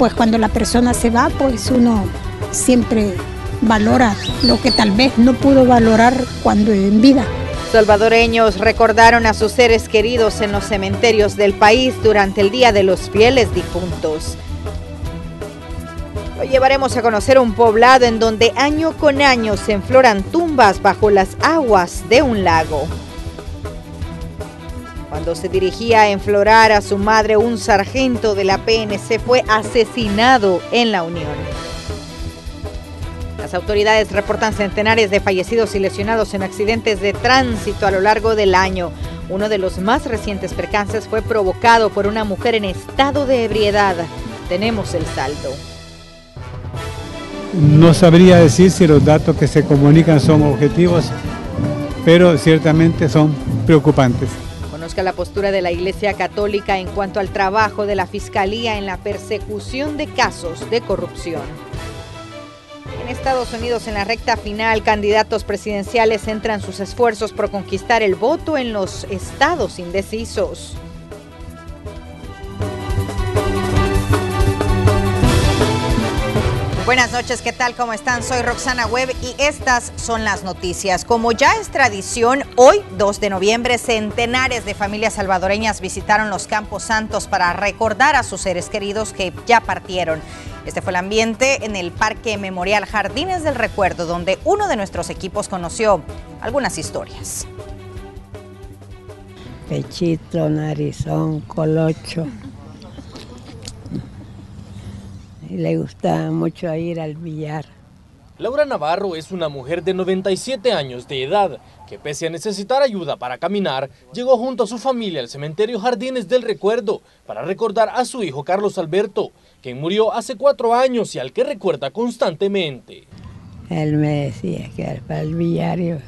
pues cuando la persona se va, pues uno siempre valora lo que tal vez no pudo valorar cuando en vida. Salvadoreños recordaron a sus seres queridos en los cementerios del país durante el Día de los Fieles Difuntos. Hoy llevaremos a conocer un poblado en donde año con año se enfloran tumbas bajo las aguas de un lago. Cuando se dirigía a enflorar a su madre, un sargento de la PNC fue asesinado en La Unión. Las autoridades reportan centenares de fallecidos y lesionados en accidentes de tránsito a lo largo del año. Uno de los más recientes percances fue provocado por una mujer en estado de ebriedad. Tenemos el saldo. No sabría decir si los datos que se comunican son objetivos, pero ciertamente son preocupantes. Conozca la postura de la Iglesia Católica en cuanto al trabajo de la Fiscalía en la persecución de casos de corrupción. En Estados Unidos, en la recta final, candidatos presidenciales centran sus esfuerzos por conquistar el voto en los estados indecisos. Buenas noches, ¿qué tal? ¿Cómo están? Soy Roxana Webb y estas son las noticias. Como ya es tradición, hoy, 2 de noviembre, centenares de familias salvadoreñas visitaron los Campos Santos para recordar a sus seres queridos que ya partieron. Este fue el ambiente en el Parque Memorial Jardines del Recuerdo, donde uno de nuestros equipos conoció algunas historias. Pechito, narizón, colocho. Y le gusta mucho ir al billar. Laura Navarro es una mujer de 97 años de edad que, pese a necesitar ayuda para caminar, llegó junto a su familia al cementerio Jardines del Recuerdo para recordar a su hijo Carlos Alberto, quien murió hace 4 años y al que recuerda constantemente. Él me decía que era para el billar. Y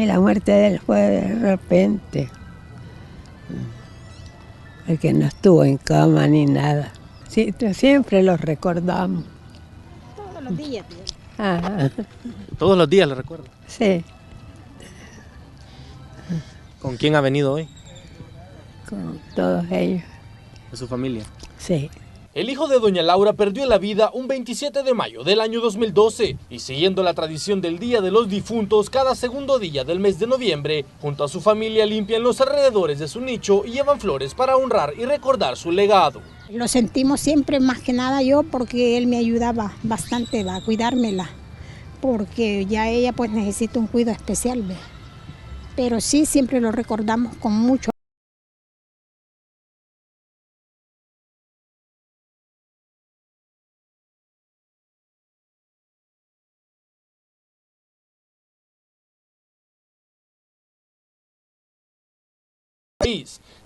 la muerte de él fue de repente. Porque no estuvo en cama ni nada. Sí, siempre los recordamos. Todos los días. Ajá. ¿Todos los días le recuerda? Sí, ¿Con quién ha venido hoy? con todos ellos. ¿De su familia? Sí. El hijo de doña Laura perdió la vida un 27 de mayo del año 2012 y siguiendo la tradición del Día de los Difuntos, cada segundo día del mes de noviembre, junto a su familia limpian los alrededores de su nicho y llevan flores para honrar y recordar su legado. Lo sentimos siempre, más que nada yo, porque él me ayudaba bastante a cuidármela, porque ya ella pues necesita un cuidado especial, ¿ve? Pero sí, siempre lo recordamos con mucho.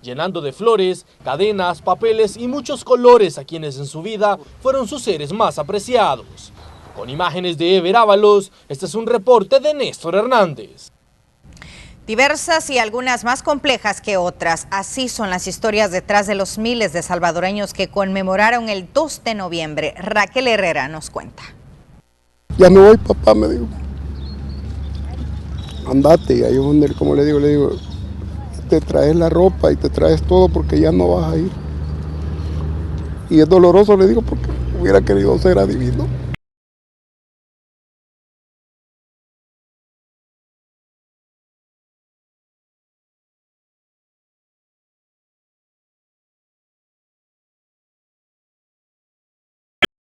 Llenando de flores, cadenas, papeles y muchos colores a quienes en su vida fueron sus seres más apreciados. Con imágenes de Ever Ábalos, este es un reporte de Néstor Hernández. Diversas y algunas más complejas que otras, así son las historias detrás de los miles de salvadoreños que conmemoraron el 2 de noviembre. Raquel Herrera nos cuenta. Ya me voy, papá, me dijo. Andate, y ahí es donde, como le digo, te traes la ropa y te traes todo porque ya no vas a ir. Y es doloroso, le digo, porque hubiera querido ser adivino.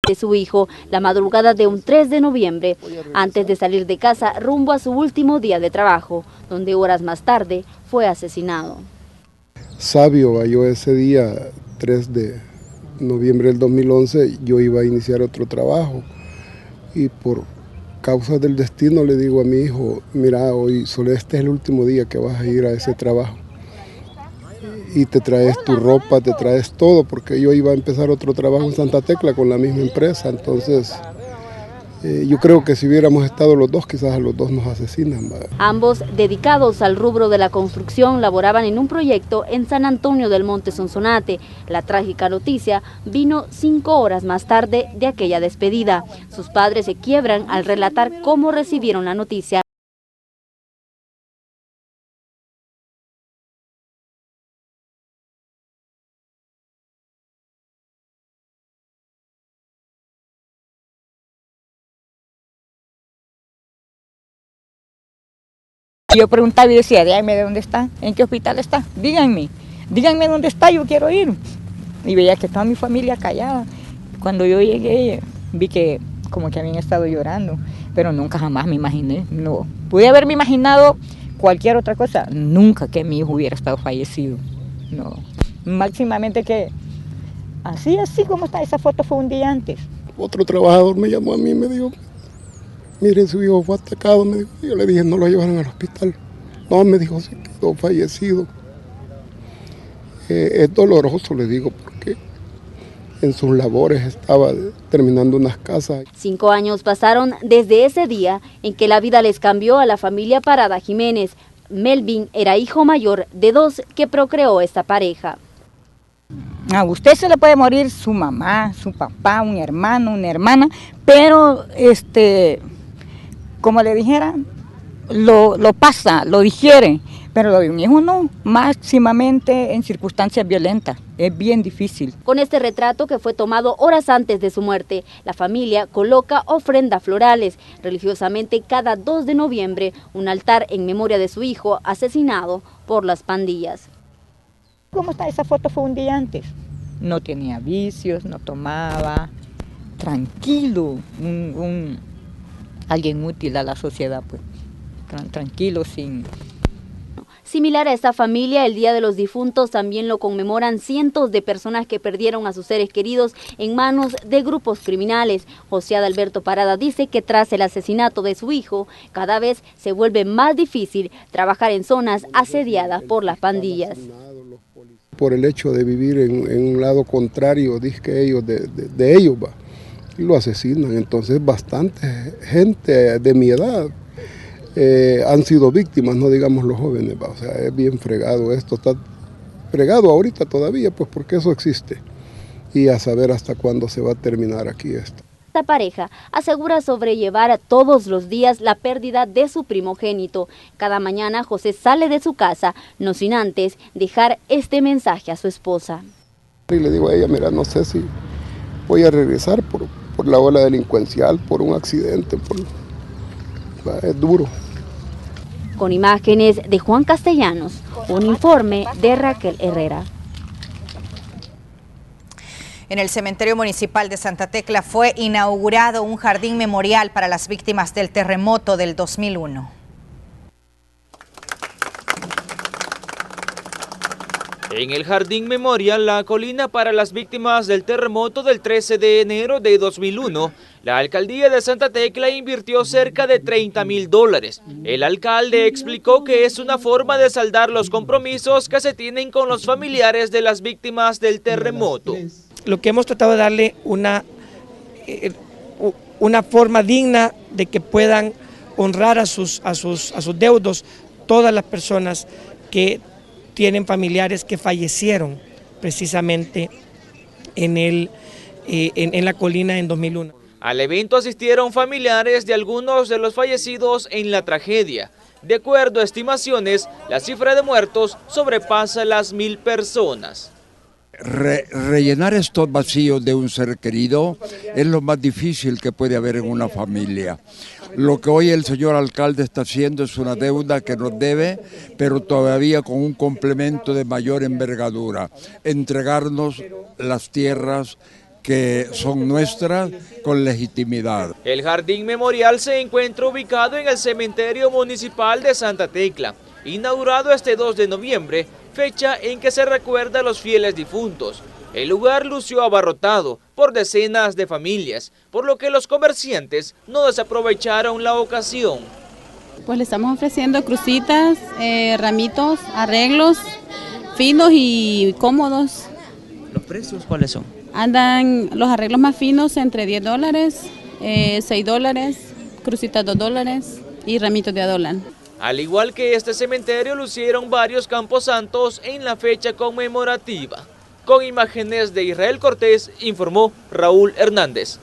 De su hijo la madrugada de un 3 de noviembre, antes de salir de casa rumbo a su último día de trabajo, donde horas más tarde fue asesinado. Sabio, yo ese día, 3 de noviembre del 2011, yo iba a iniciar otro trabajo y por causa del destino le digo a mi hijo, mira, hoy solo este es el último día que vas a ir a ese trabajo. Y te traes tu ropa, te traes todo, porque yo iba a empezar otro trabajo en Santa Tecla con la misma empresa, entonces yo creo que si hubiéramos estado los dos, quizás a los dos nos asesinan. ¿Verdad? Ambos, dedicados al rubro de la construcción, laboraban en un proyecto en San Antonio del Monte Sonsonate. La trágica noticia vino 5 horas más tarde de aquella despedida. Sus padres se quiebran al relatar cómo recibieron la noticia. Yo preguntaba y decía, díganme de dónde está, en qué hospital está, díganme dónde está, yo quiero ir. Y veía que toda mi familia callada. Cuando yo llegué, vi que como que habían estado llorando, pero nunca jamás me imaginé, no. Pude haberme imaginado cualquier otra cosa, nunca que mi hijo hubiera estado fallecido, no. Máximamente que, así como está, esa foto fue un día antes. Otro trabajador me llamó a mí y me dijo, mire, su hijo fue atacado, me dijo. Yo le dije, no lo llevaron al hospital. No, me dijo, sí, quedó fallecido. Es doloroso, le digo, porque en sus labores estaba terminando unas casas. 5 años pasaron desde ese día en que la vida les cambió a la familia Parada Jiménez. Melvin era hijo mayor de 2 que procreó esta pareja. A usted se le puede morir su mamá, su papá, un hermano, una hermana, pero como le dijera, lo pasa, lo digiere, pero lo de un hijo no, máximamente en circunstancias violentas, es bien difícil. Con este retrato que fue tomado horas antes de su muerte, la familia coloca ofrendas florales. Religiosamente, cada 2 de noviembre, un altar en memoria de su hijo asesinado por las pandillas. ¿Cómo está? Esa foto fue un día antes. No tenía vicios, no tomaba, tranquilo, alguien útil a la sociedad, pues, tranquilo, sin... Similar a esta familia, el Día de los Difuntos también lo conmemoran cientos de personas que perdieron a sus seres queridos en manos de grupos criminales. José Adalberto Parada dice que tras el asesinato de su hijo, cada vez se vuelve más difícil trabajar en zonas asediadas por las pandillas. Por el hecho de vivir en un lado contrario, dizque ellos, de ellos, va, y lo asesinan. Entonces bastante gente de mi edad han sido víctimas, no digamos los jóvenes, va. O sea, es bien fregado esto, está fregado ahorita todavía, pues porque eso existe. Y a saber hasta cuándo se va a terminar aquí esto. Esta pareja asegura sobrellevar todos los días la pérdida de su primogénito. Cada mañana José sale de su casa, no sin antes dejar este mensaje a su esposa. Y le digo a ella, mira, no sé si voy a regresar por la ola delincuencial, por un accidente, es duro. Con imágenes de Juan Castellanos, un informe de Raquel Herrera. En el cementerio municipal de Santa Tecla fue inaugurado un jardín memorial para las víctimas del terremoto del 2001. En el Jardín Memorial La Colina para las víctimas del terremoto del 13 de enero de 2001, la alcaldía de Santa Tecla invirtió cerca de $30,000. El alcalde explicó que es una forma de saldar los compromisos que se tienen con los familiares de las víctimas del terremoto. Lo que hemos tratado de darle una forma digna de que puedan honrar a sus deudos todas las personas que tienen familiares que fallecieron precisamente en La Colina en 2001. Al evento asistieron familiares de algunos de los fallecidos en la tragedia. De acuerdo a estimaciones, la cifra de muertos sobrepasa las 1,000 personas. Rellenar estos vacíos de un ser querido es lo más difícil que puede haber en una familia. Lo que hoy el señor alcalde está haciendo es una deuda que nos debe, pero todavía con un complemento de mayor envergadura, entregarnos las tierras que son nuestras con legitimidad. El Jardín Memorial se encuentra ubicado en el cementerio municipal de Santa Tecla, inaugurado este 2 de noviembre, fecha en que se recuerda a los fieles difuntos. El lugar lució abarrotado por decenas de familias, por lo que los comerciantes no desaprovecharon la ocasión. Pues le estamos ofreciendo crucitas, ramitos, arreglos finos y cómodos. ¿Los precios cuáles son? Andan los arreglos más finos entre $10, $6, crucitas $2 y ramitos de $1. Al igual que este cementerio, lucieron varios camposantos en la fecha conmemorativa. Con imágenes de Israel Cortés, informó Raúl Hernández.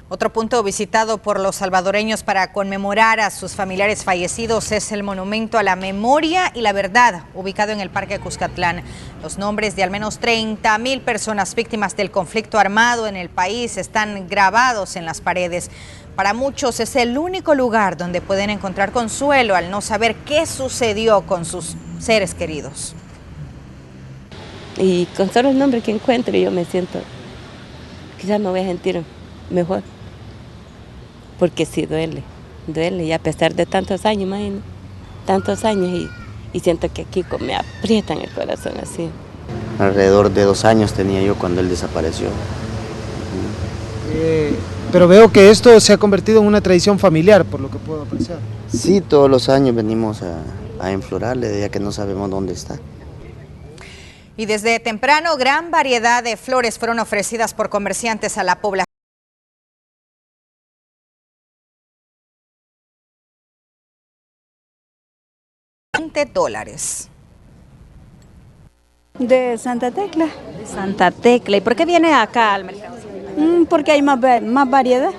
Otro punto visitado por los salvadoreños para conmemorar a sus familiares fallecidos es el Monumento a la Memoria y la Verdad, ubicado en el Parque Cuscatlán. Los nombres de al menos 30,000 personas víctimas del conflicto armado en el país están grabados en las paredes. Para muchos es el único lugar donde pueden encontrar consuelo al no saber qué sucedió con sus seres queridos. Y con solo el nombre que encuentre yo me siento, quizás me voy a sentir mejor. Porque sí duele, y a pesar de tantos años, imagino, tantos años y siento que aquí me aprietan el corazón así. Alrededor de 2 años tenía yo cuando él desapareció. Pero veo que esto se ha convertido en una tradición familiar, por lo que puedo apreciar. Sí, todos los años venimos a enflorarle, ya que no sabemos dónde está. Y desde temprano, gran variedad de flores fueron ofrecidas por comerciantes a la población. $20. De Santa Tecla. De Santa Tecla. ¿Y por qué viene acá al mercado? Porque hay más variedad.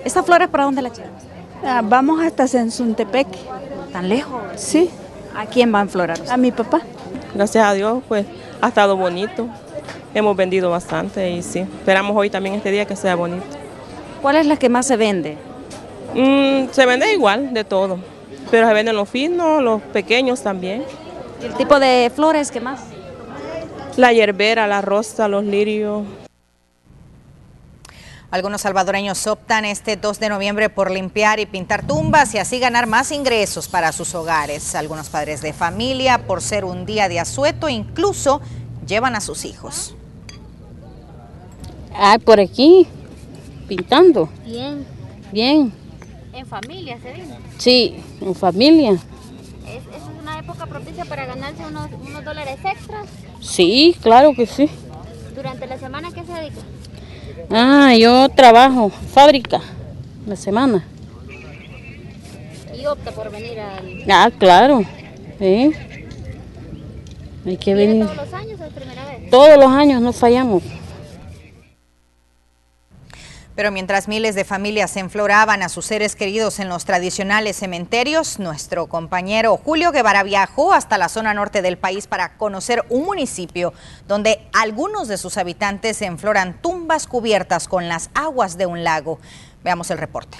¿Estas flores para dónde las llevan? Vamos hasta Sensuntepec. ¿Tan lejos? Sí. ¿A quién va a enflorar usted? A mi papá. Gracias a Dios, pues ha estado bonito. Hemos vendido bastante y sí, esperamos hoy también este día que sea bonito. ¿Cuál es la que más se vende? Se vende igual, de todo. Pero se venden los finos, los pequeños también. ¿Y el tipo de flores que más? La hierbera, la rosa, los lirios. Algunos salvadoreños optan este 2 de noviembre por limpiar y pintar tumbas y así ganar más ingresos para sus hogares. Algunos padres de familia, por ser un día de asueto, incluso llevan a sus hijos. Por aquí, pintando. Bien. Bien. ¿En familia se vino? Sí, en familia. ¿Esa es una época propicia para ganarse unos dólares extras? Sí, claro que sí. ¿Durante la semana qué se dedica? Yo trabajo fábrica la semana. ¿Y opta por venir al...? Claro. Sí. Hay que venir. ¿Todos los años o es primera vez? Todos los años no fallamos. Pero mientras miles de familias enfloraban a sus seres queridos en los tradicionales cementerios, nuestro compañero Julio Guevara viajó hasta la zona norte del país para conocer un municipio donde algunos de sus habitantes enfloran tumbas cubiertas con las aguas de un lago. Veamos el reporte.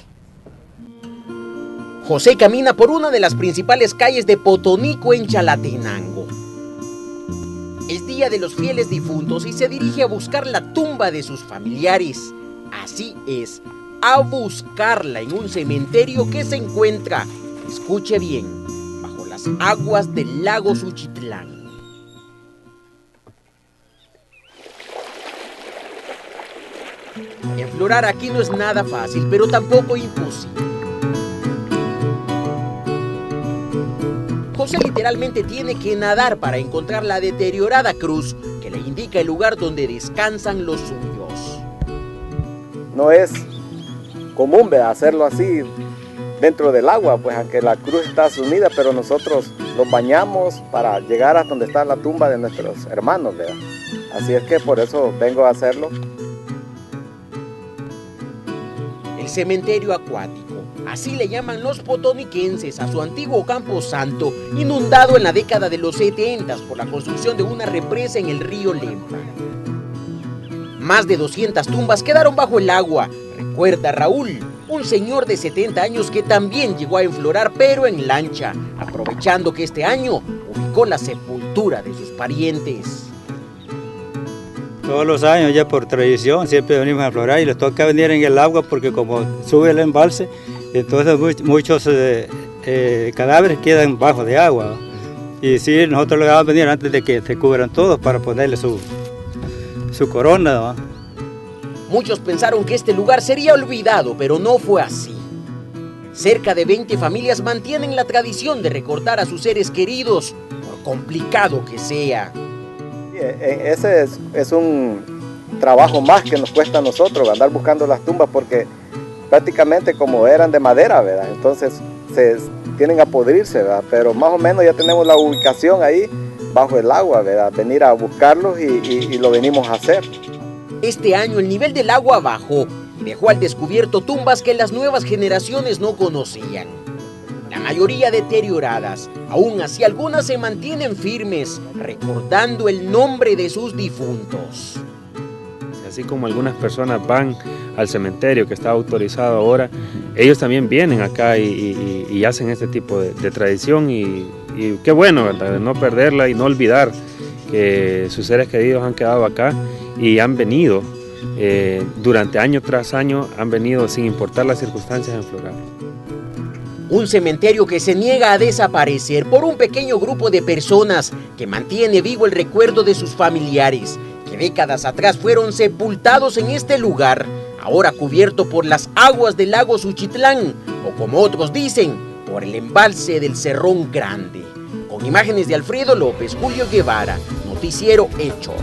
José camina por una de las principales calles de Potonico en Chalatenango. Es día de los fieles difuntos y se dirige a buscar la tumba de sus familiares. Así es, a buscarla en un cementerio que se encuentra, escuche bien, bajo las aguas del lago Suchitlán. Enflorar aquí no es nada fácil, pero tampoco imposible. José literalmente tiene que nadar para encontrar la deteriorada cruz que le indica el lugar donde descansan los suyos. No es común hacerlo así dentro del agua, pues aunque la cruz está sumida, pero nosotros los bañamos para llegar hasta donde está la tumba de nuestros hermanos, ¿verdad? Así es que por eso vengo a hacerlo. El cementerio acuático, así le llaman los potoniquenses a su antiguo camposanto, inundado en la década de los 70 por la construcción de una represa en el río Lempa. Más de 200 tumbas quedaron bajo el agua, recuerda Raúl, un señor de 70 años que también llegó a enflorar, pero en lancha, aprovechando que este año ubicó la sepultura de sus parientes. Todos los años, ya por tradición, siempre venimos a enflorar y les toca venir en el agua porque como sube el embalse, entonces muchos cadáveres quedan bajo de agua. Y sí, nosotros le vamos a venir antes de que se cubran todos para ponerle su corona, ¿no? Muchos pensaron que este lugar sería olvidado, pero no fue así. Cerca de 20 familias mantienen la tradición de recordar a sus seres queridos, por complicado que sea. Ese es un trabajo más que nos cuesta a nosotros, andar buscando las tumbas, porque prácticamente como eran de madera, ¿verdad? Entonces tienen a podrirse, ¿verdad? Pero más o menos ya tenemos la ubicación ahí, bajo el agua, ¿verdad? Venir a buscarlos y lo venimos a hacer. Este año el nivel del agua bajó y dejó al descubierto tumbas que las nuevas generaciones no conocían. La mayoría deterioradas, aún así algunas se mantienen firmes, recordando el nombre de sus difuntos. Así como algunas personas van al cementerio que está autorizado ahora, ellos también vienen acá y hacen este tipo de tradición y qué bueno, ¿verdad? De no perderla y no olvidar que sus seres queridos han quedado acá y han venido durante año tras año, han venido sin importar las circunstancias a enflorar. Un cementerio que se niega a desaparecer por un pequeño grupo de personas que mantiene vivo el recuerdo de sus familiares, que décadas atrás fueron sepultados en este lugar, ahora cubierto por las aguas del lago Suchitlán, o como otros dicen, por el embalse del Cerrón Grande. Con imágenes de Alfredo López, Julio Guevara, Noticiero Hechos.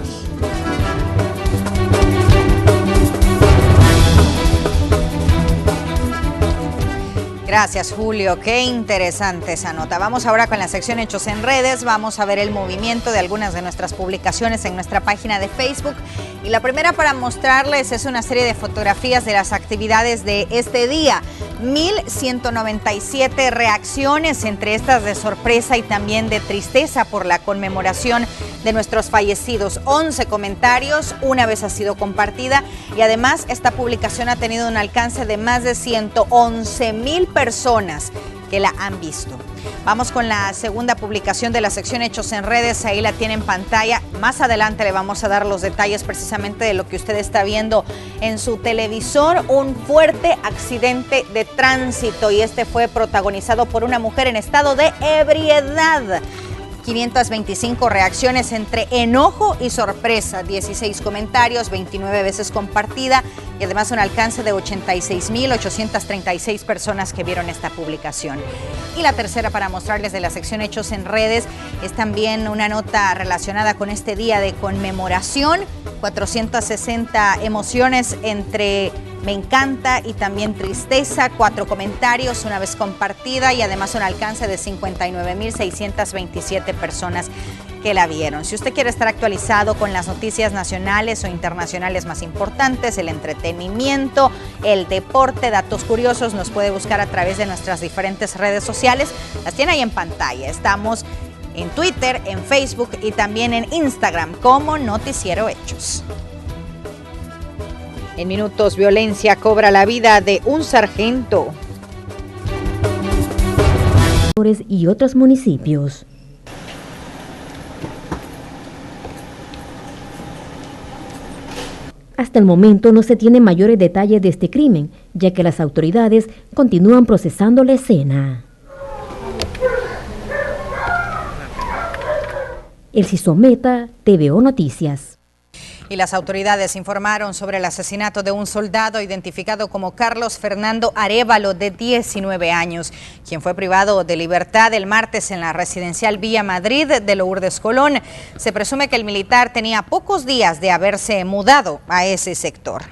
Gracias, Julio. Qué interesante esa nota. Vamos ahora con la sección Hechos en Redes. Vamos a ver el movimiento de algunas de nuestras publicaciones en nuestra página de Facebook. Y la primera para mostrarles es una serie de fotografías de las actividades de este día. 1,197 reacciones, entre estas de sorpresa y también de tristeza por la conmemoración de nuestros fallecidos. 11 comentarios, una vez ha sido compartida y además esta publicación ha tenido un alcance de más de 111,000 personas que la han visto. Vamos con la segunda publicación de la sección Hechos en Redes, ahí la tiene en pantalla. Más adelante le vamos a dar los detalles precisamente de lo que usted está viendo en su televisor. Un fuerte accidente de tránsito y este fue protagonizado por una mujer en estado de ebriedad. 525 reacciones entre enojo y sorpresa, 16 comentarios, 29 veces compartida y además un alcance de 86,836 personas que vieron esta publicación. Y la tercera para mostrarles de la sección Hechos en Redes es también una nota relacionada con este día de conmemoración, 460 emociones entre me encanta y también tristeza, 4 comentarios, una vez compartida y además un alcance de 59,627 personas que la vieron. Si usted quiere estar actualizado con las noticias nacionales o internacionales más importantes, el entretenimiento, el deporte, datos curiosos, nos puede buscar a través de nuestras diferentes redes sociales. Las tiene ahí en pantalla. Estamos en Twitter, en Facebook y también en Instagram como Noticiero Hechos. En minutos, violencia cobra la vida de un sargento. Y otros municipios. Hasta el momento no se tienen mayores detalles de este crimen, ya que las autoridades continúan procesando la escena. Elsie Someta, TVO Noticias. Y las autoridades informaron sobre el asesinato de un soldado identificado como Carlos Fernando Arévalo, de 19 años, quien fue privado de libertad el martes en la residencial Villa Madrid de Lourdes Colón. Se presume que el militar tenía pocos días de haberse mudado a ese sector.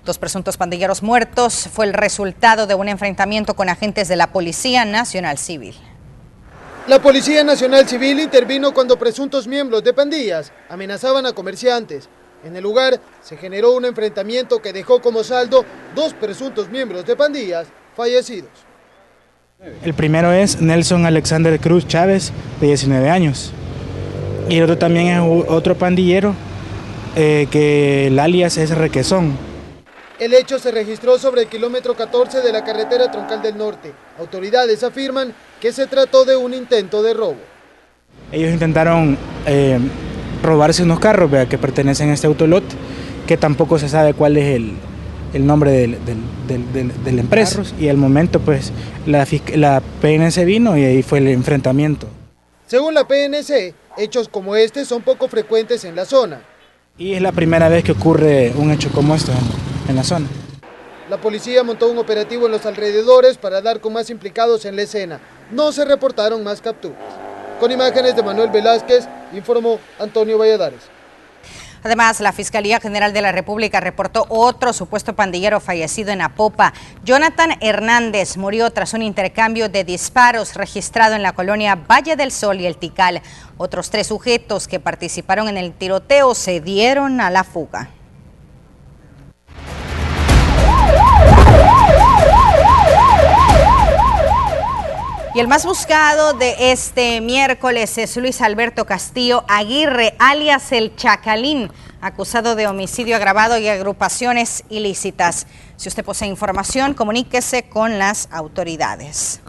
2 presuntos pandilleros muertos fue el resultado de un enfrentamiento con agentes de la Policía Nacional Civil. La Policía Nacional Civil intervino cuando presuntos miembros de pandillas amenazaban a comerciantes. En el lugar se generó un enfrentamiento que dejó como saldo 2 presuntos miembros de pandillas fallecidos. El primero es Nelson Alexander Cruz Chávez, de 19 años. Y el otro también es otro pandillero, que el alias es Requesón. El hecho se registró sobre el kilómetro 14 de la carretera Troncal del Norte. Autoridades afirman que se trató de un intento de robo. Ellos intentaron robarse unos carros que pertenecen a este autolot, que tampoco se sabe cuál es el nombre de la empresa. Y al momento pues la PNC vino y ahí fue el enfrentamiento. Según la PNC, hechos como este son poco frecuentes en la zona. Y es la primera vez que ocurre un hecho como este en la zona. La policía montó un operativo en los alrededores para dar con más implicados en la escena. No se reportaron más capturas. Con imágenes de Manuel Velázquez, informó Antonio Valladares. Además, la Fiscalía General de la República reportó otro supuesto pandillero fallecido en Apopa. Jonathan Hernández murió tras un intercambio de disparos registrado en la colonia Valle del Sol y El Tikal. Otros 3 sujetos que participaron en el tiroteo se dieron a la fuga. Y el más buscado de este miércoles es Luis Alberto Castillo Aguirre, alias El Chacalín, acusado de homicidio agravado y agrupaciones ilícitas. Si usted posee información, comuníquese con las autoridades.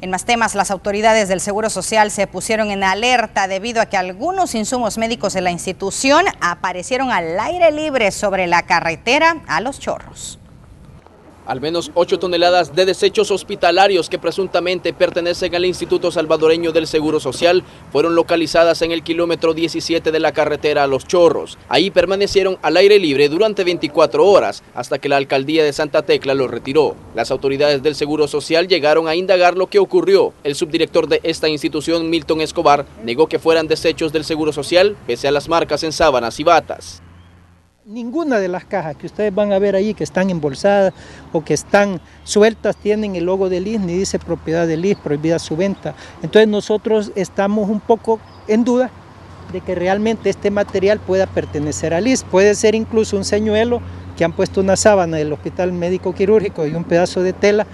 En más temas, las autoridades del Seguro Social se pusieron en alerta debido a que algunos insumos médicos de la institución aparecieron al aire libre sobre la carretera a Los Chorros. Al menos 8 toneladas de desechos hospitalarios que presuntamente pertenecen al Instituto Salvadoreño del Seguro Social fueron localizadas en el kilómetro 17 de la carretera a Los Chorros. Ahí permanecieron al aire libre durante 24 horas hasta que la alcaldía de Santa Tecla los retiró. Las autoridades del Seguro Social llegaron a indagar lo que ocurrió. El subdirector de esta institución, Milton Escobar, negó que fueran desechos del Seguro Social, pese a las marcas en sábanas y batas. Ninguna de las cajas que ustedes van a ver ahí que están embolsadas o que están sueltas tienen el logo del IS ni dice propiedad del IS, prohibida su venta. Entonces nosotros estamos un poco en duda de que realmente este material pueda pertenecer al IS. Puede ser incluso un señuelo que han puesto una sábana del Hospital Médico Quirúrgico y un pedazo de tela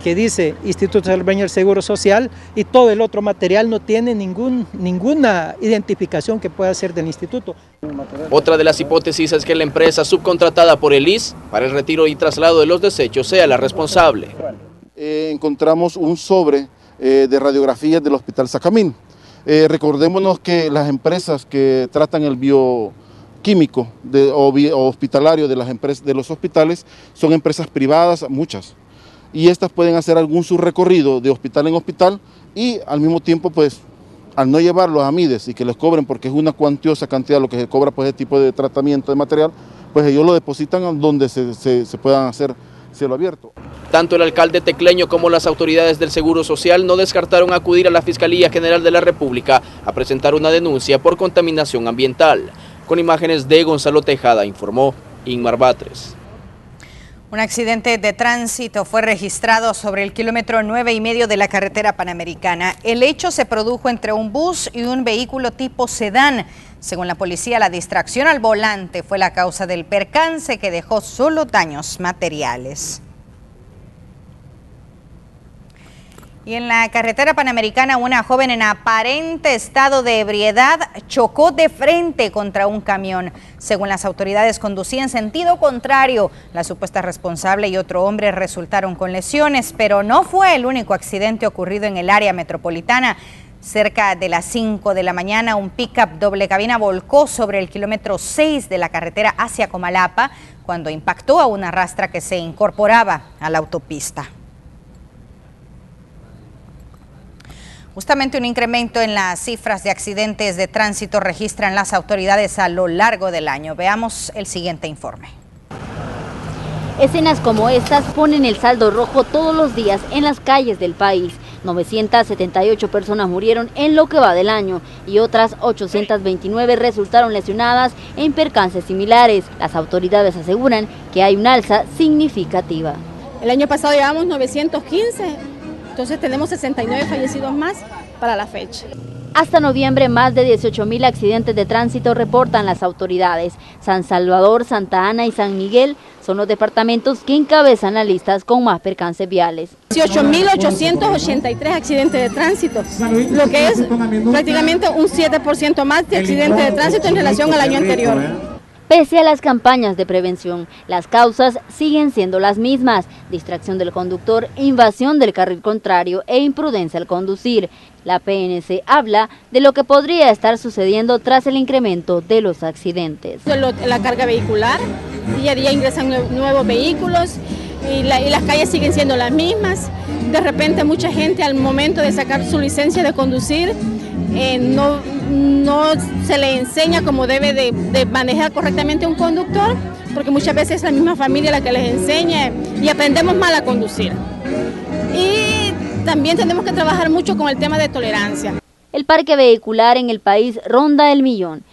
que dice Instituto Salvadoreño del Seguro Social, y todo el otro material no tiene ninguna identificación que pueda ser del instituto. Otra de las hipótesis es que la empresa subcontratada por el IS para el retiro y traslado de los desechos sea la responsable. Encontramos un sobre de radiografías del Hospital Sacamín. Recordémonos que las empresas que tratan el bioquímico o hospitalario de las empresas, de los hospitales, son empresas privadas, muchas. Y estas pueden hacer algún subrecorrido de hospital en hospital y al mismo tiempo, pues, al no llevarlos a MIDES y que les cobren, porque es una cuantiosa cantidad lo que se cobra por ese tipo de tratamiento de material, pues ellos lo depositan donde se puedan hacer cielo abierto. Tanto el alcalde tecleño como las autoridades del Seguro Social no descartaron acudir a la Fiscalía General de la República a presentar una denuncia por contaminación ambiental. Con imágenes de Gonzalo Tejada, informó Inmar Batres. Un accidente de tránsito fue registrado sobre el kilómetro 9,5 de la carretera panamericana. El hecho se produjo entre un bus y un vehículo tipo sedán. Según la policía, la distracción al volante fue la causa del percance, que dejó solo daños materiales. Y en la carretera panamericana, una joven en aparente estado de ebriedad chocó de frente contra un camión. Según las autoridades, conducía en sentido contrario. La supuesta responsable y otro hombre resultaron con lesiones, pero no fue el único accidente ocurrido en el área metropolitana. Cerca de las 5 de la mañana, un pick-up doble cabina volcó sobre el kilómetro 6 de la carretera hacia Comalapa cuando impactó a una rastra que se incorporaba a la autopista. Justamente un incremento en las cifras de accidentes de tránsito registran las autoridades a lo largo del año. Veamos el siguiente informe. Escenas como estas ponen el saldo rojo todos los días en las calles del país. 978 personas murieron en lo que va del año y otras 829 resultaron lesionadas en percances similares. Las autoridades aseguran que hay una alza significativa. El año pasado llevamos 915. Entonces tenemos 69 fallecidos más para la fecha. Hasta noviembre, más de 18.000 accidentes de tránsito reportan las autoridades. San Salvador, Santa Ana y San Miguel son los departamentos que encabezan las listas con más percances viales. 18.883 accidentes de tránsito, lo que es prácticamente un 7% más de accidentes de tránsito en relación al año anterior. Pese a las campañas de prevención, las causas siguen siendo las mismas: distracción del conductor, invasión del carril contrario e imprudencia al conducir. La PNC habla de lo que podría estar sucediendo tras el incremento de los accidentes. La carga vehicular, día a día ingresan nuevos vehículos y las calles siguen siendo las mismas. De repente mucha gente al momento de sacar su licencia de conducir no se le enseña cómo debe de manejar correctamente un conductor, porque muchas veces es la misma familia la que les enseña y aprendemos mal a conducir. Y también tenemos que trabajar mucho con el tema de tolerancia. El parque vehicular en el país ronda el 1.000.000.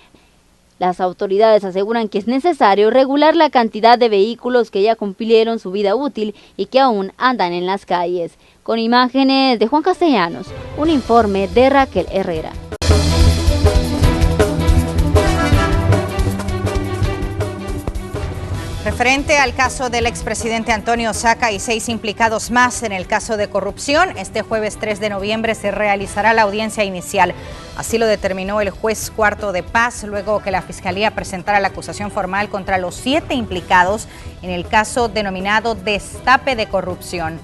Las autoridades aseguran que es necesario regular la cantidad de vehículos que ya cumplieron su vida útil y que aún andan en las calles. Con imágenes de Juan Castellanos, un informe de Raquel Herrera. Referente al caso del expresidente Antonio Osaka y 6 implicados más en el caso de corrupción, este jueves 3 de noviembre se realizará la audiencia inicial. Así lo determinó el juez cuarto de paz, luego que la Fiscalía presentara la acusación formal contra los 7 implicados en el caso denominado Destape de Corrupción.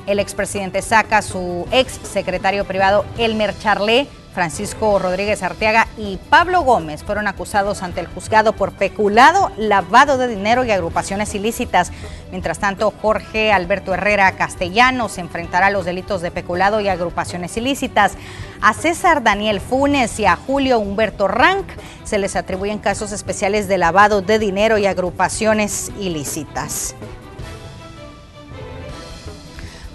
El expresidente Osaka, su ex secretario privado Elmer Charlé, Francisco Rodríguez Arteaga y Pablo Gómez fueron acusados ante el juzgado por peculado, lavado de dinero y agrupaciones ilícitas. Mientras tanto, Jorge Alberto Herrera Castellanos enfrentará a los delitos de peculado y agrupaciones ilícitas. A César Daniel Funes y a Julio Humberto Rank se les atribuyen casos especiales de lavado de dinero y agrupaciones ilícitas.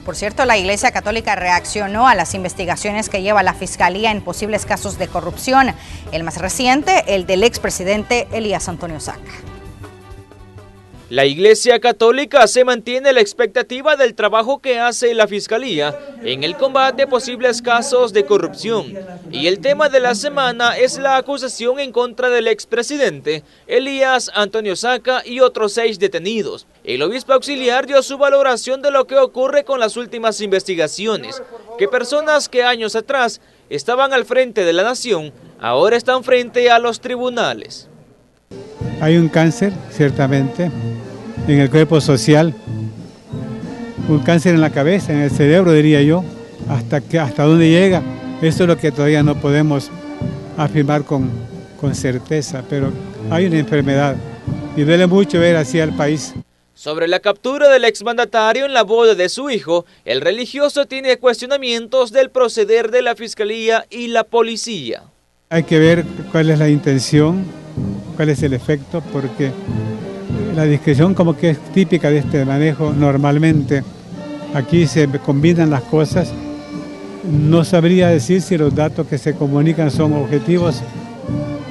Por cierto, la Iglesia Católica reaccionó a las investigaciones que lleva la Fiscalía en posibles casos de corrupción. El más reciente, el del expresidente Elías Antonio Osaka. La Iglesia Católica se mantiene a la expectativa del trabajo que hace la Fiscalía en el combate a posibles casos de corrupción. Y el tema de la semana es la acusación en contra del expresidente Elías Antonio Osaka y otros 6 detenidos. El obispo auxiliar dio su valoración de lo que ocurre con las últimas investigaciones, que personas que años atrás estaban al frente de la nación, ahora están frente a los tribunales. Hay un cáncer, ciertamente, en el cuerpo social, un cáncer en la cabeza, en el cerebro, diría yo, hasta dónde llega. Esto es lo que todavía no podemos afirmar con certeza, pero hay una enfermedad y duele mucho ver así al país. Sobre la captura del exmandatario en la boda de su hijo, el religioso tiene cuestionamientos del proceder de la Fiscalía y la policía. Hay que ver cuál es la intención, cuál es el efecto, porque la discreción como que es típica de este manejo normalmente. Aquí se combinan las cosas. No sabría decir si los datos que se comunican son objetivos,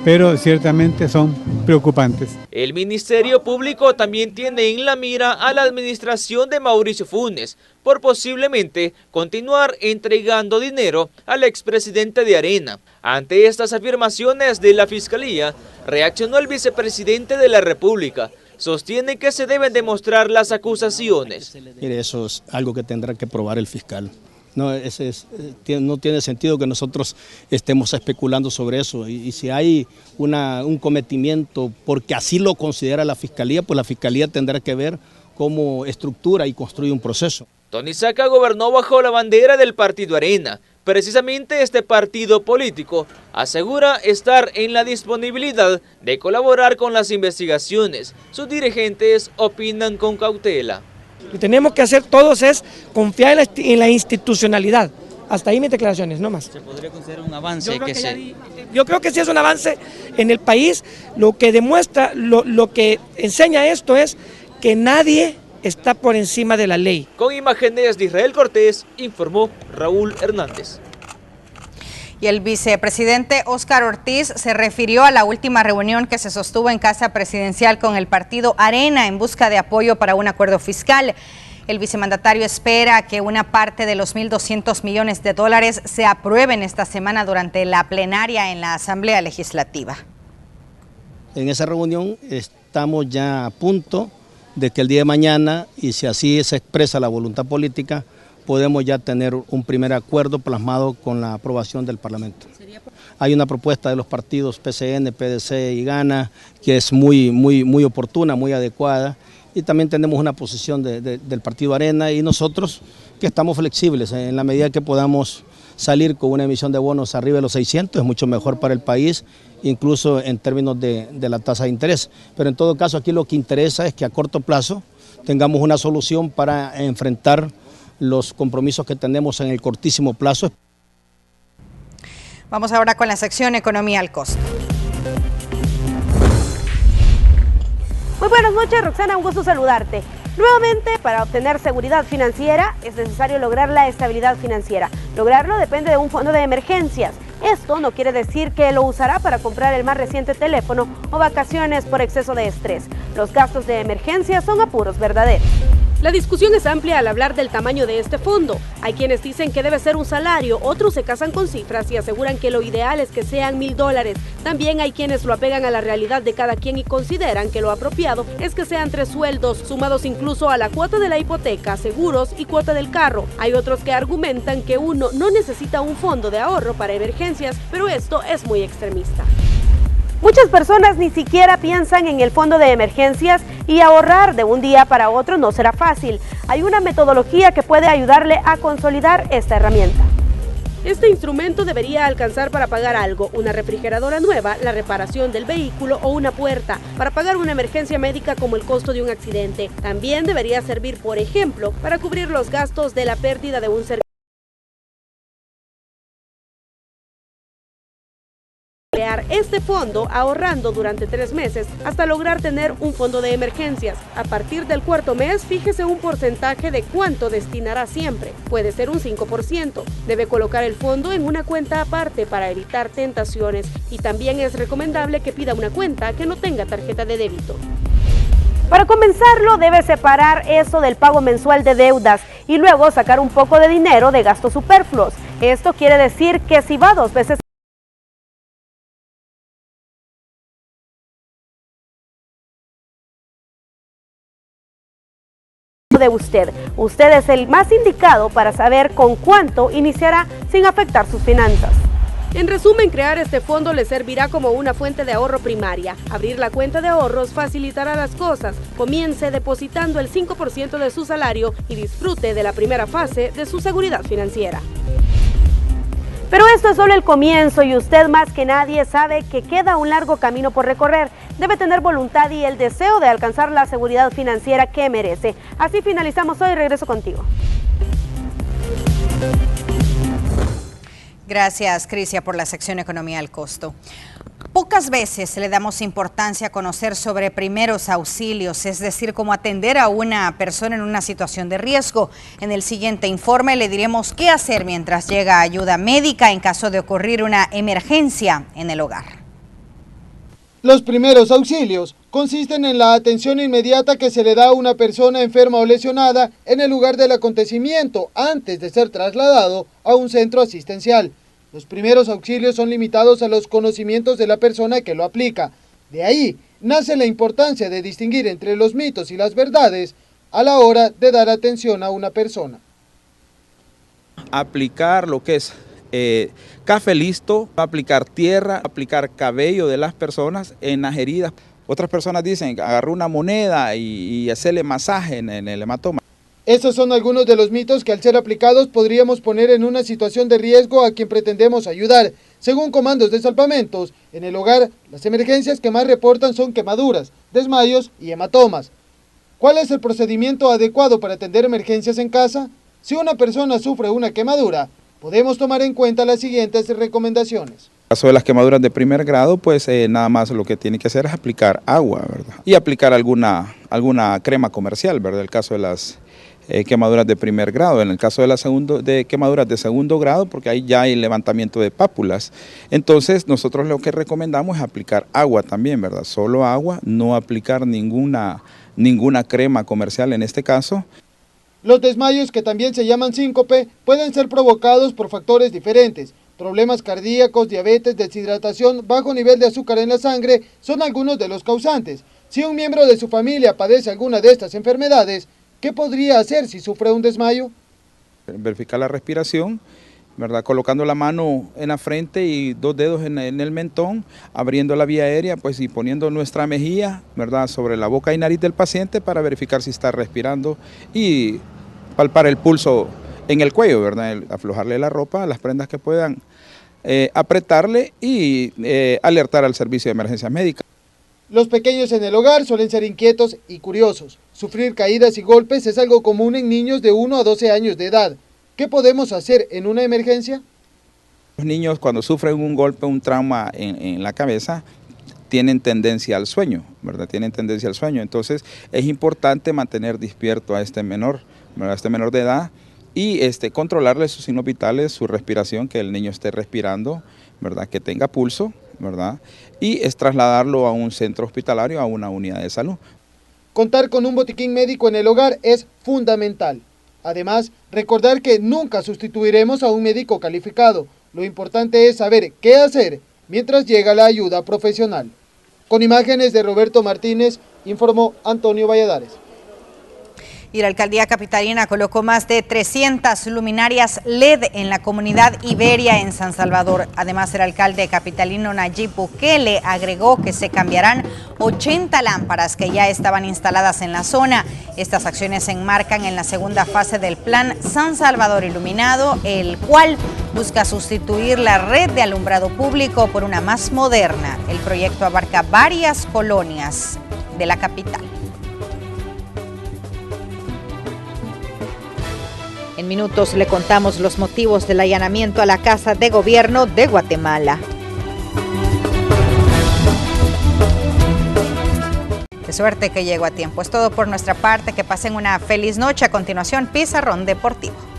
pero ciertamente son preocupantes. El Ministerio Público también tiene en la mira a la administración de Mauricio Funes por posiblemente continuar entregando dinero al expresidente de Arena. Ante estas afirmaciones de la Fiscalía, reaccionó el vicepresidente de la República. Sostiene que se deben demostrar las acusaciones. Mire, eso es algo que tendrá que probar el fiscal. No tiene sentido que nosotros estemos especulando sobre eso. Y si hay un cometimiento, porque así lo considera la Fiscalía, pues la Fiscalía tendrá que ver cómo estructura y construye un proceso. Tony Osaka gobernó bajo la bandera del partido Arena. Precisamente este partido político asegura estar en la disponibilidad de colaborar con las investigaciones. Sus dirigentes opinan con cautela. Lo que tenemos que hacer todos es confiar en la institucionalidad. Hasta ahí mis declaraciones, no más. ¿Se podría considerar un avance? Yo creo que sí es un avance en el país. Lo que demuestra, lo que enseña esto es que nadie está por encima de la ley. Con imágenes de Israel Cortés, informó Raúl Hernández. Y el vicepresidente Óscar Ortiz se refirió a la última reunión que se sostuvo en Casa Presidencial con el partido Arena en busca de apoyo para un acuerdo fiscal. El vicemandatario espera que una parte de los 1.200 millones de dólares se aprueben esta semana durante la plenaria en la Asamblea Legislativa. En esa reunión estamos ya a punto de que el día de mañana, y si así se expresa la voluntad política, podemos ya tener un primer acuerdo plasmado con la aprobación del Parlamento. Hay una propuesta de los partidos PCN, PDC y Gana que es muy oportuna, muy adecuada, y también tenemos una posición del partido Arena y nosotros que estamos flexibles en la medida que podamos salir con una emisión de bonos arriba de los 600, es mucho mejor para el país, incluso en términos de la tasa de interés. Pero en todo caso aquí lo que interesa es que a corto plazo tengamos una solución para enfrentar los compromisos que tenemos en el cortísimo plazo. Vamos ahora con la sección Economía al Costo. Muy buenas noches, Roxana, un gusto saludarte. Nuevamente, para obtener seguridad financiera es necesario lograr la estabilidad financiera. Lograrlo depende de un fondo de emergencias. Esto no quiere decir que lo usará para comprar el más reciente teléfono o vacaciones por exceso de estrés. Los gastos de emergencia son apuros verdaderos. La discusión es amplia al hablar del tamaño de este fondo. Hay quienes dicen que debe ser un salario, otros se casan con cifras y aseguran que lo ideal es que sean $1000. También hay quienes lo apegan a la realidad de cada quien y consideran que lo apropiado es que sean 3 sueldos, sumados incluso a la cuota de la hipoteca, seguros y cuota del carro. Hay otros que argumentan que uno no necesita un fondo de ahorro para emergencias, pero esto es muy extremista. Muchas personas ni siquiera piensan en el fondo de emergencias y ahorrar de un día para otro no será fácil. Hay una metodología que puede ayudarle a consolidar esta herramienta. Este instrumento debería alcanzar para pagar algo, una refrigeradora nueva, la reparación del vehículo o una puerta, para pagar una emergencia médica como el costo de un accidente. También debería servir, por ejemplo, para cubrir los gastos de la pérdida de un servicio. Crear este fondo ahorrando durante 3 meses hasta lograr tener un fondo de emergencias. A partir del 4.º mes, fíjese un porcentaje de cuánto destinará siempre. Puede ser un 5%. Debe colocar el fondo en una cuenta aparte para evitar tentaciones y también es recomendable que pida una cuenta que no tenga tarjeta de débito. Para comenzarlo, debe separar eso del pago mensual de deudas y luego sacar un poco de dinero de gastos superfluos. Esto quiere decir que si va 2 veces de usted es el más indicado para saber con cuánto iniciará sin afectar sus finanzas. En resumen, crear este fondo le servirá como una fuente de ahorro primaria. Abrir la cuenta de ahorros facilitará las cosas. Comience depositando el 5% de su salario y disfrute de la primera fase de su seguridad financiera. Pero esto es solo el comienzo y usted más que nadie sabe que queda un largo camino por recorrer. Debe tener voluntad y el deseo de alcanzar la seguridad financiera que merece. Así finalizamos hoy. Regreso contigo. Gracias, Crisia, por la sección Economía al Costo. Pocas veces le damos importancia a conocer sobre primeros auxilios, es decir, cómo atender a una persona en una situación de riesgo. En el siguiente informe le diremos qué hacer mientras llega ayuda médica en caso de ocurrir una emergencia en el hogar. Los primeros auxilios consisten en la atención inmediata que se le da a una persona enferma o lesionada en el lugar del acontecimiento antes de ser trasladado a un centro asistencial. Los primeros auxilios son limitados a los conocimientos de la persona que lo aplica. De ahí nace la importancia de distinguir entre los mitos y las verdades a la hora de dar atención a una persona. Aplicar lo que es café listo, aplicar tierra, aplicar cabello de las personas en las heridas. Otras personas dicen agarrar una moneda y hacerle masaje en el hematoma. Estos son algunos de los mitos que al ser aplicados podríamos poner en una situación de riesgo a quien pretendemos ayudar. Según comandos de salvamentos, en el hogar las emergencias que más reportan son quemaduras, desmayos y hematomas. ¿Cuál es el procedimiento adecuado para atender emergencias en casa? Si una persona sufre una quemadura, podemos tomar en cuenta las siguientes recomendaciones. En el caso de las quemaduras de primer grado, pues nada más lo que tiene que hacer es aplicar agua, ¿verdad? Y aplicar alguna crema comercial, ¿verdad? En el caso de las quemaduras de primer grado. En el caso de quemaduras de segundo grado, porque ahí ya hay levantamiento de pápulas. Entonces nosotros lo que recomendamos es aplicar agua también, ¿verdad? Solo agua, no aplicar ninguna crema comercial en este caso. Los desmayos, que también se llaman síncope, pueden ser provocados por factores diferentes. Problemas cardíacos, diabetes, deshidratación, bajo nivel de azúcar en la sangre son algunos de los causantes. Si un miembro de su familia padece alguna de estas enfermedades, ¿qué podría hacer si sufre un desmayo? Verificar la respiración, ¿verdad? Colocando la mano en la frente y 2 dedos en el mentón, abriendo la vía aérea, pues, y poniendo nuestra mejilla, ¿verdad?, sobre la boca y nariz del paciente para verificar si está respirando y palpar el pulso en el cuello, ¿verdad? Aflojarle la ropa, las prendas que puedan apretarle y alertar al servicio de emergencias médicas. Los pequeños en el hogar suelen ser inquietos y curiosos. Sufrir caídas y golpes es algo común en niños de 1 a 12 años de edad. ¿Qué podemos hacer en una emergencia? Los niños, cuando sufren un golpe, un trauma en la cabeza, tienen tendencia al sueño, ¿verdad? Tienen tendencia al sueño. Entonces es importante mantener despierto a este menor, ¿verdad?, a este menor de edad, y controlarle sus signos vitales, su respiración, que el niño esté respirando, ¿verdad?, que tenga pulso, ¿verdad?, y es trasladarlo a un centro hospitalario, a una unidad de salud. Contar con un botiquín médico en el hogar es fundamental. Además, recordar que nunca sustituiremos a un médico calificado. Lo importante es saber qué hacer mientras llega la ayuda profesional. Con imágenes de Roberto Martínez, informó Antonio Valladares. Y la alcaldía capitalina colocó más de 300 luminarias LED en la comunidad Iberia en San Salvador. Además, el alcalde capitalino Nayib Bukele agregó que se cambiarán 80 lámparas que ya estaban instaladas en la zona. Estas acciones se enmarcan en la segunda fase del plan San Salvador Iluminado, el cual busca sustituir la red de alumbrado público por una más moderna. El proyecto abarca varias colonias de la capital. En minutos le contamos los motivos del allanamiento a la Casa de Gobierno de Guatemala. Qué suerte que llegó a tiempo. Es todo por nuestra parte. Que pasen una feliz noche. A continuación, Pizarrón Deportivo.